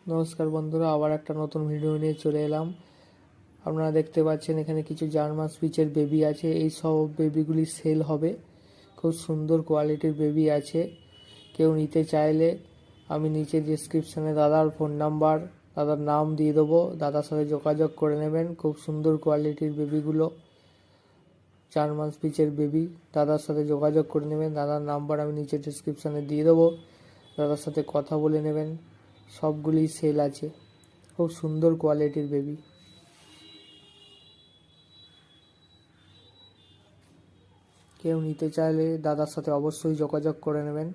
নমস্কার বন্ধুরা, আবার একটা নতুন ভিডিও নিয়ে চলে এলাম। আপনারা দেখতে পাচ্ছেন এখানে কিছু জার্মান স্পিচের বেবি আছে। এই সব বেবিগুলি সেল হবে। খুব সুন্দর কোয়ালিটির বেবি আছে। কেউ নিতে চাইলে আমি নিচে ডেসক্রিপশানে দাদার ফোন নাম্বার, দাদার নাম দিয়ে দেবো। দাদার সাথে যোগাযোগ করে নেবেন। খুব সুন্দর কোয়ালিটির বেবিগুলো, জার্মান স্পিচের বেবি। দাদার সাথে যোগাযোগ করে নেবেন। দাদার নাম্বার আমি নিচে ডেসক্রিপশানে দিয়ে দেবো। দাদার সাথে কথা বলে নেবেন। সবগুলি সেল আছে। খুব সুন্দর কোয়ালিটির বেবি। কেউ নিতে চাইলে দাদার সাথে অবশ্যই যোগাযোগ করে নেবেন।